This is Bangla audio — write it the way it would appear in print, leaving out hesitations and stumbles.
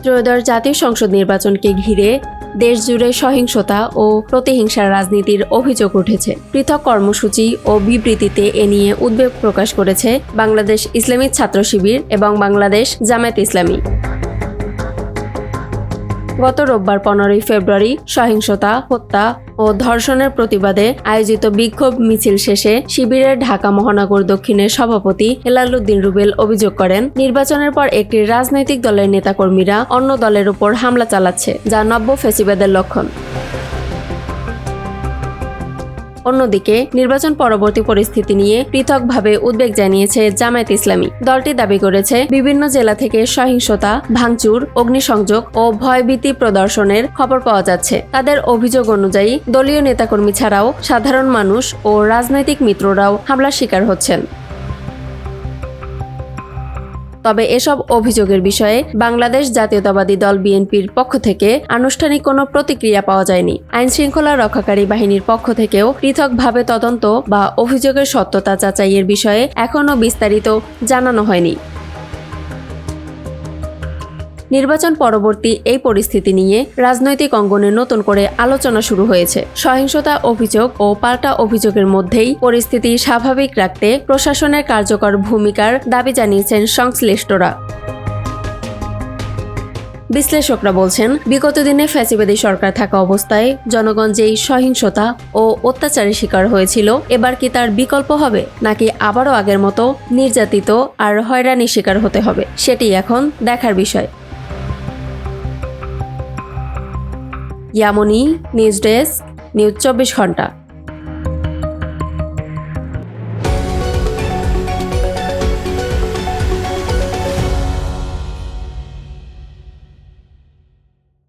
ত্রয়োদশ জাতীয় সংসদ নির্বাচনকে ঘিরে দেশজুড়ে সহিংসতা ও প্রতিহিংসার রাজনীতির অভিযোগ উঠেছে। পৃথক কর্মসূচি ও বিবৃতিতে এ নিয়ে উদ্বেগ প্রকাশ করেছে বাংলাদেশ ইসলামী ছাত্র শিবির এবং বাংলাদেশ জামায়াতে ইসলামী। গত রোববার 15 ফেব্রুয়ারি সহিংসতা, হত্যা ও ধর্ষণের প্রতিবাদে আয়োজিত বিক্ষোভ মিছিল শেষে শিবিরের ঢাকা মহানগর দক্ষিণের সভাপতি হেলাল উদ্দিন রুবেল অভিযোগ করেন, নির্বাচনের পর একটি রাজনৈতিক দলের নেতাকর্মীরা অন্য দলের উপর হামলা চালাচ্ছে, যা নব্য ফ্যাসিবাদের লক্ষণ। অন্যদিকে নির্বাচন পরবর্তী পরিস্থিতি নিয়ে পৃথকভাবে উদ্বেগ জানিয়েছে জামায়াতে ইসলামী। দলটি দাবি করেছে, বিভিন্ন জেলা থেকে সহিংসতা, ভাঙচুর, অগ্নিসংযোগ ও ভয়ভীতি প্রদর্শনের খবর পাওয়া যাচ্ছে। তাদের অভিযোগ অনুযায়ী দলীয় নেতাকর্মী ছাড়াও সাধারণ মানুষ ও রাজনৈতিক মিত্ররাও হামলার শিকার হচ্ছেন। তবে এসব অভিযোগের বিষয়ে বাংলাদেশ জাতীয়তাবাদী দল বিএনপির পক্ষ থেকে আনুষ্ঠানিক কোনো প্রতিক্রিয়া পাওয়া যায়নি। আইনশৃঙ্খলা রক্ষাকারী বাহিনীর পক্ষ থেকেও পৃথকভাবে তদন্ত বা অভিযোগের সত্যতা যাচাইয়ের বিষয়ে এখনও বিস্তারিত জানানো হয়নি। নির্বাচন পরবর্তী এই পরিস্থিতি নিয়ে রাজনৈতিক অঙ্গনে নতুন করে আলোচনা শুরু হয়েছে। সহিংসতা অভিযোগ ও পাল্টা অভিযোগের মধ্যেই পরিস্থিতি স্বাভাবিক রাখতে প্রশাসনের কার্যকর ভূমিকার দাবি জানিয়েছেন সংশ্লিষ্টরা। বিশ্লেষকরা বলছেন, বিগত দিনে ফ্যাসিবাদী সরকার থাকা অবস্থায় জনগণ যেই সহিংসতা ও অত্যাচারের শিকার হয়েছিল, এবার কি তার বিকল্প হবে, নাকি আবারও আগের মতো নির্যাতিত আর হয়রানির শিকার হতে হবে, সেটি এখন দেখার বিষয়। ইয়ামনি, নিউজ ডেস্ক, নিউজ 24 ঘন্টা।